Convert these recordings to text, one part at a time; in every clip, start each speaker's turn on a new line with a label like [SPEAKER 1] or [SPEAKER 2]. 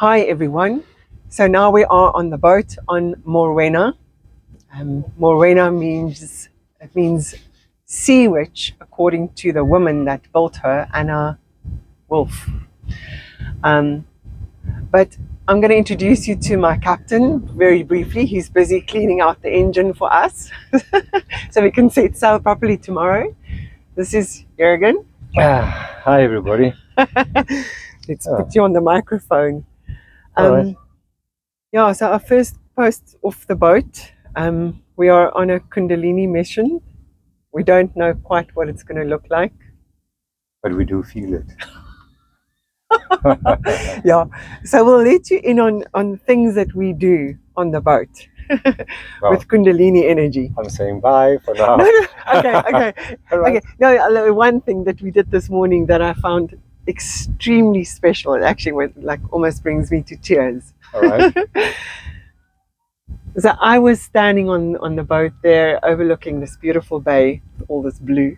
[SPEAKER 1] Hi everyone. So now we are on the boat on Morwenna. Morwenna means sea witch, according to the woman that built her, Anna Wolf. Um, but I'm going to introduce you to my captain very briefly. He's busy cleaning out the engine for us, so we can set sail properly tomorrow. This is Hürgen.
[SPEAKER 2] Hi everybody.
[SPEAKER 1] Let's put you on the microphone.
[SPEAKER 2] Right.
[SPEAKER 1] Yeah, so our first post off the boat. We are on a Kundalini mission. We don't know quite what it's going to look like.
[SPEAKER 2] But we do feel it.
[SPEAKER 1] Yeah, so we'll let you in on things that we do on the boat with Kundalini energy.
[SPEAKER 2] I'm saying bye for now.
[SPEAKER 1] Okay.
[SPEAKER 2] Right.
[SPEAKER 1] Okay. No, one thing that we did this morning that I found extremely special. It actually almost brings me to tears.
[SPEAKER 2] All right.
[SPEAKER 1] So I was standing on the boat there overlooking this beautiful bay with all this blue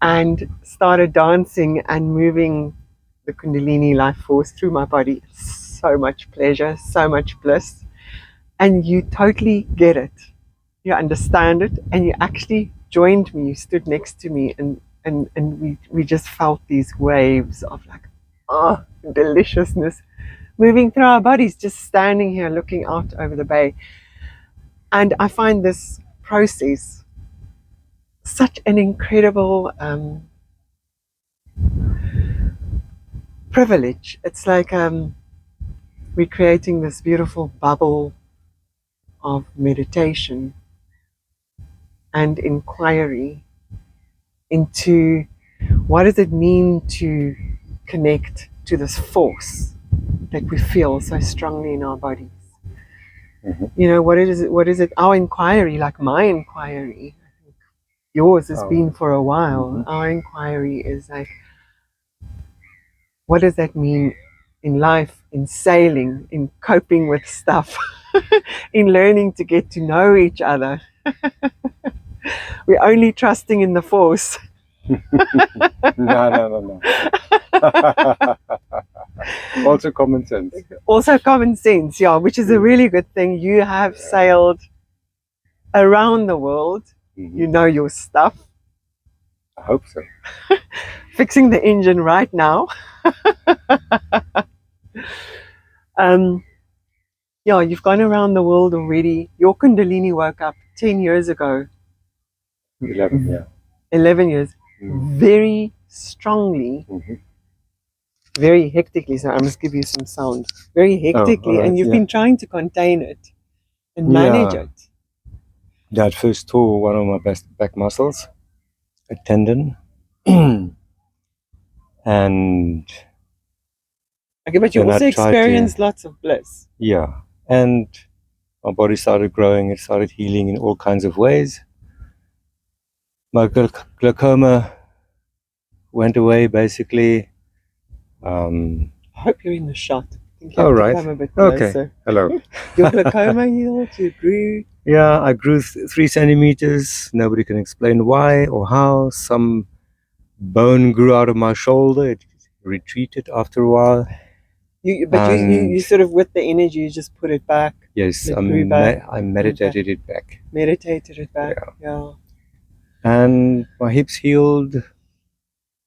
[SPEAKER 1] and started dancing and moving the Kundalini life force through my body. So much pleasure, so much bliss. And you totally get it. You understand it, and you actually joined me. You stood next to me, and we just felt these waves of deliciousness moving through our bodies, just standing here looking out over the bay. And I find this process such an incredible privilege. It's like we're creating this beautiful bubble of meditation and inquiry into what does it mean to connect to this force that we feel so strongly in our bodies. Mm-hmm. You know, what is it? Our inquiry, like my inquiry, I think yours has been for a while. Mm-hmm. Our inquiry is like, what does that mean in life, in sailing, in coping with stuff, in learning to get to know each other? We're only trusting in the force.
[SPEAKER 2] No. Also common sense.
[SPEAKER 1] Also common sense, yeah, which is a really good thing. You have sailed around the world. Mm-hmm. You know your stuff.
[SPEAKER 2] I hope so.
[SPEAKER 1] Fixing the engine right now. Yeah, you've gone around the world already. Your Kundalini woke up 10 years ago.
[SPEAKER 2] 11, yeah.
[SPEAKER 1] 11 years. Mm-hmm. Very strongly. Mm-hmm. Very hectically. So I must give you some sound. Very hectically. Right, and you've been trying to contain it and manage it.
[SPEAKER 2] Yeah, at first tore one of my back muscles, a tendon. And
[SPEAKER 1] okay, but you also experienced lots of bliss.
[SPEAKER 2] Yeah, and my body started growing. It started healing in all kinds of ways. My glaucoma went away, basically.
[SPEAKER 1] I hope you're in the shot.
[SPEAKER 2] Right. Come a bit closer. Okay. Hello.
[SPEAKER 1] Your glaucoma healed. You grew.
[SPEAKER 2] Yeah, I grew 3 centimeters. Nobody can explain why or how. Some bone grew out of my shoulder. It retreated after a while.
[SPEAKER 1] You sort of, with the energy, you just put it back.
[SPEAKER 2] Yes, I meditated it back.
[SPEAKER 1] Meditated it back, yeah.
[SPEAKER 2] And my hips healed.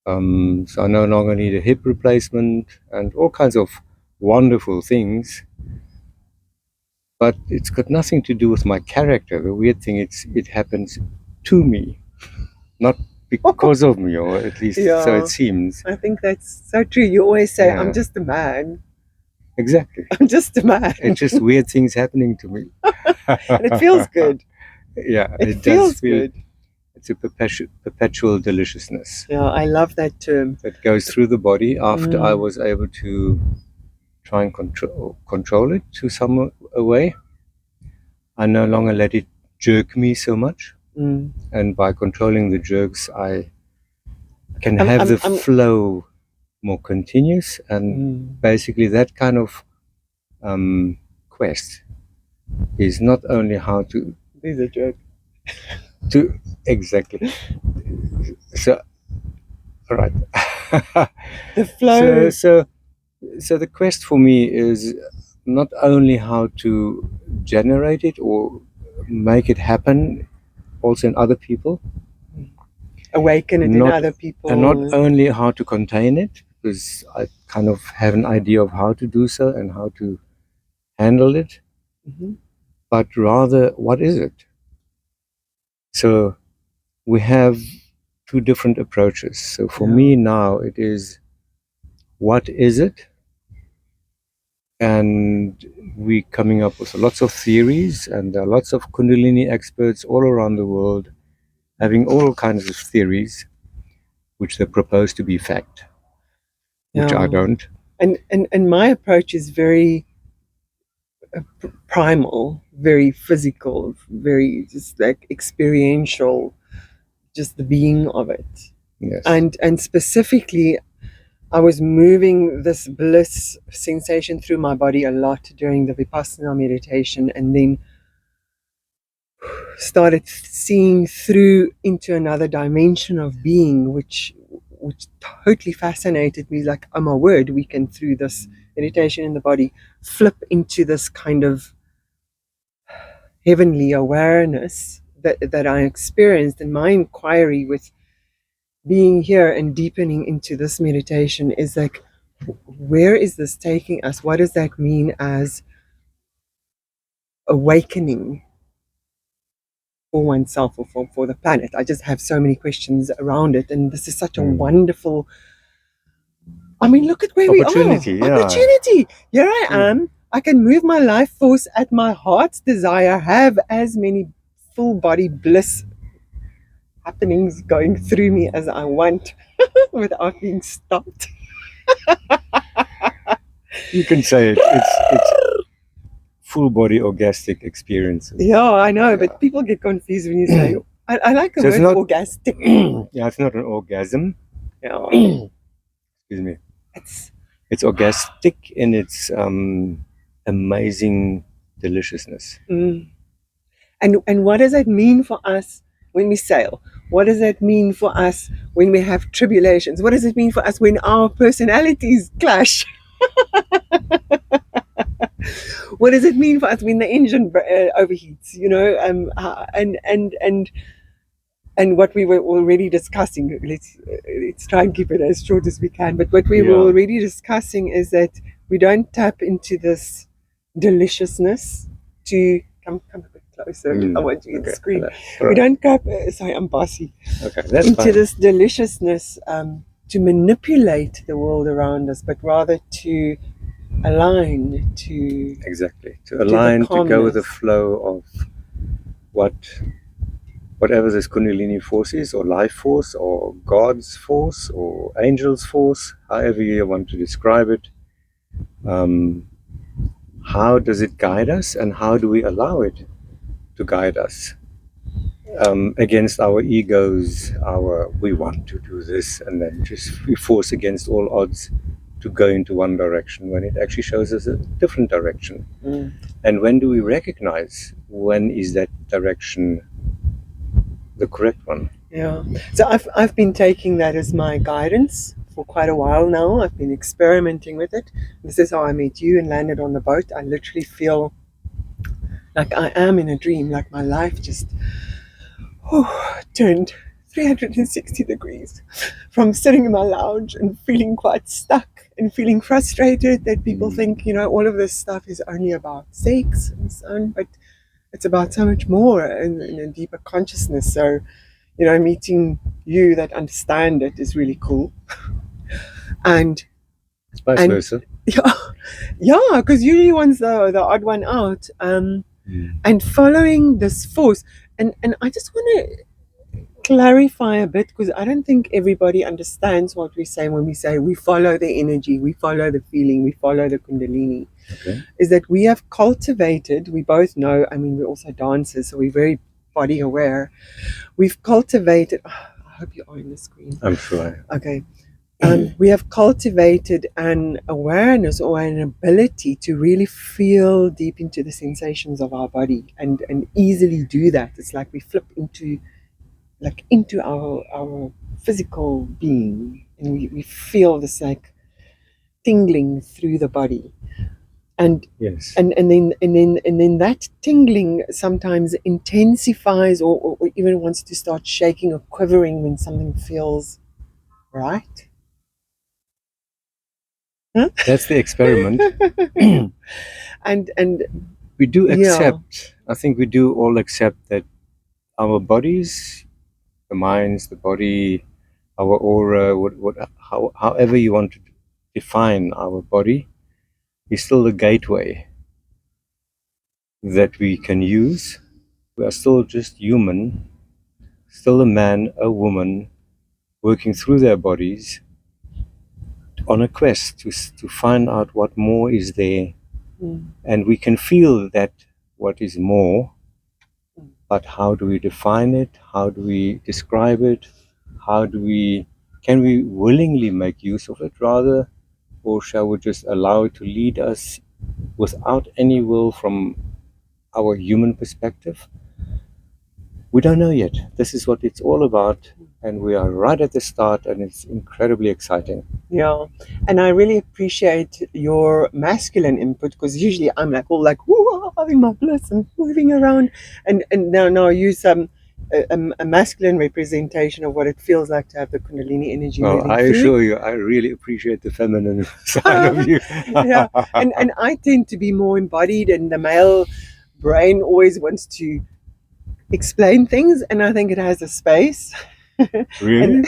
[SPEAKER 2] So I no longer need a hip replacement and all kinds of wonderful things. But it's got nothing to do with my character. The weird thing, it happens to me, not because of me, or at least so it seems.
[SPEAKER 1] I think that's so true. You always say, I'm just a man.
[SPEAKER 2] Exactly.
[SPEAKER 1] I'm just a man.
[SPEAKER 2] It's just weird things happening to me.
[SPEAKER 1] And it feels good.
[SPEAKER 2] Yeah,
[SPEAKER 1] it feels good.
[SPEAKER 2] It's a perpetual deliciousness.
[SPEAKER 1] Yeah, I love that term.
[SPEAKER 2] That goes through the body after I was able to try and control it to some way. I no longer let it jerk me so much. And by controlling the jerks, I can have the flow more continuous. And basically that kind of quest is not only how to...
[SPEAKER 1] These are jerks.
[SPEAKER 2] Exactly. So, all right.
[SPEAKER 1] The flow.
[SPEAKER 2] So So the quest for me is not only how to generate it or make it happen also in other people,
[SPEAKER 1] awaken it in other people,
[SPEAKER 2] and not only how to contain it, because I kind of have an idea of how to do so and how to handle it, but rather what is it? So we have two different approaches. So for me now it is, what is it? And we're coming up with lots of theories, and there are lots of Kundalini experts all around the world having all kinds of theories which they propose to be fact, which I don't.
[SPEAKER 1] And my approach is very primal, very physical, very just like experiential, just the being of it.
[SPEAKER 2] Yes.
[SPEAKER 1] And specifically, I was moving this bliss sensation through my body a lot during the Vipassana meditation, and then started seeing through into another dimension of being, which totally fascinated me. Like, oh my word, we can, through this meditation in the body, flip into this kind of heavenly awareness that I experienced. And my inquiry with being here and deepening into this meditation is like, where is this taking us? What does that mean as awakening for oneself or for the planet? I just have so many questions around it, and this is such a wonderful, I mean, look at where
[SPEAKER 2] opportunity,
[SPEAKER 1] we are. Opportunity. Here I am. I can move my life force at my heart's desire, have as many full body bliss happenings going through me as I want without being stopped.
[SPEAKER 2] You can say it. It's full body orgastic experiences.
[SPEAKER 1] Yeah, I know, but people get confused when you say, I like the word orgastic.
[SPEAKER 2] Yeah, it's not an orgasm.
[SPEAKER 1] Yeah.
[SPEAKER 2] Excuse me. It's orgastic in its amazing deliciousness.
[SPEAKER 1] And what does that mean for us when we sail? What does that mean for us when we have tribulations? What does it mean for us when our personalities clash? What does it mean for us when the engine overheats? You know, and what we were already discussing. Let's try and keep it as short as we can. But what we were already discussing is that we don't tap into this deliciousness to come a bit closer. I want you to scream. We don't tap. Sorry, I'm bossy.
[SPEAKER 2] Okay, that's
[SPEAKER 1] into
[SPEAKER 2] fine.
[SPEAKER 1] This deliciousness to manipulate the world around us, but rather to align, to
[SPEAKER 2] align, to go with the flow of whatever this Kundalini force is, or life force, or God's force, or angel's force, however you want to describe it. How does it guide us, and how do we allow it to guide us against our egos, we want to do this, and then just we force against all odds to go into one direction when it actually shows us a different direction. And when do we recognize when is that direction the correct one?
[SPEAKER 1] Yeah. So I've been taking that as my guidance for quite a while now. I've been experimenting with it. This is how I met you and landed on the boat. I literally feel like I am in a dream, like my life just turned 360 degrees from sitting in my lounge and feeling quite stuck and feeling frustrated that people think, you know, all of this stuff is only about sex and so on, but it's about so much more and a deeper consciousness. So, you know, meeting you that understand it is really cool. And
[SPEAKER 2] vice versa.
[SPEAKER 1] Yeah, because usually one's the odd one out. And following this force, and I just want to clarify a bit, because I don't think everybody understands what we say when we say we follow the energy, we follow the feeling, we follow the Kundalini. Is that we have cultivated, we both know, I mean, we're also dancers, so we're very body aware. We've cultivated, I hope you are in the screen.
[SPEAKER 2] I'm sure.
[SPEAKER 1] Okay. We have cultivated an awareness or an ability to really feel deep into the sensations of our body and easily do that. It's like we flip into our physical being, and we feel this like tingling through the body. And
[SPEAKER 2] Yes.
[SPEAKER 1] and then that tingling sometimes intensifies or even wants to start shaking or quivering when something feels right. Huh?
[SPEAKER 2] That's the experiment.
[SPEAKER 1] and
[SPEAKER 2] We do
[SPEAKER 1] Yeah.
[SPEAKER 2] accept, I think we do all accept that our bodies, the minds, the body, our aura, however you want to define our body, is still the gateway that we can use. We are still just human, still a man, a woman, working through their bodies on a quest to find out what more is there. And we can feel that what is more, but how do we define it? How do we describe it? Can we willingly make use of it rather, or shall we just allow it to lead us without any will from our human perspective? We don't know yet. This is what it's all about, and we are right at the start, and it's incredibly exciting.
[SPEAKER 1] Yeah, and I really appreciate your masculine input, because usually I'm like all like, whoa, having my bliss and moving around, and now I use a masculine representation of what it feels like to have the Kundalini energy
[SPEAKER 2] Well,
[SPEAKER 1] moving
[SPEAKER 2] I
[SPEAKER 1] through.
[SPEAKER 2] assure you, I really appreciate the feminine side of you.
[SPEAKER 1] Yeah, and I tend to be more embodied, and the male brain always wants to explain things, and I think it has a space.
[SPEAKER 2] Really?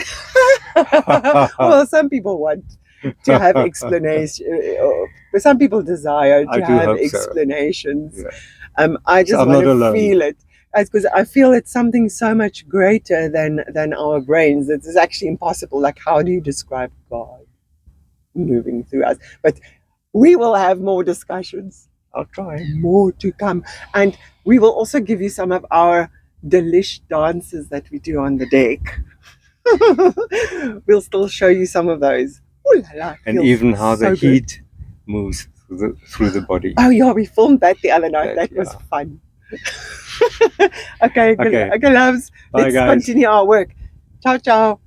[SPEAKER 1] Well, some people want to have explanation, but some people desire
[SPEAKER 2] I
[SPEAKER 1] to
[SPEAKER 2] do
[SPEAKER 1] have
[SPEAKER 2] hope so.
[SPEAKER 1] explanations.
[SPEAKER 2] Yeah.
[SPEAKER 1] I just
[SPEAKER 2] I'm
[SPEAKER 1] want
[SPEAKER 2] not
[SPEAKER 1] to
[SPEAKER 2] alone.
[SPEAKER 1] feel it, because I feel it's something so much greater than our brains. It is actually impossible. Like, how do you describe God moving through us? But we will have more discussions.
[SPEAKER 2] I'll try.
[SPEAKER 1] More to come, and we will also give you some of our delish dances that we do on the deck. We'll still show you some of those. Ooh la la,
[SPEAKER 2] And
[SPEAKER 1] feels
[SPEAKER 2] even how
[SPEAKER 1] so
[SPEAKER 2] the
[SPEAKER 1] good.
[SPEAKER 2] heat moves through the body.
[SPEAKER 1] Oh yeah, we filmed that the other night.
[SPEAKER 2] That,
[SPEAKER 1] That was
[SPEAKER 2] yeah.
[SPEAKER 1] fun. Okay,
[SPEAKER 2] Okay.
[SPEAKER 1] loves.
[SPEAKER 2] Bye,
[SPEAKER 1] Let's
[SPEAKER 2] guys.
[SPEAKER 1] continue our work. Ciao, ciao.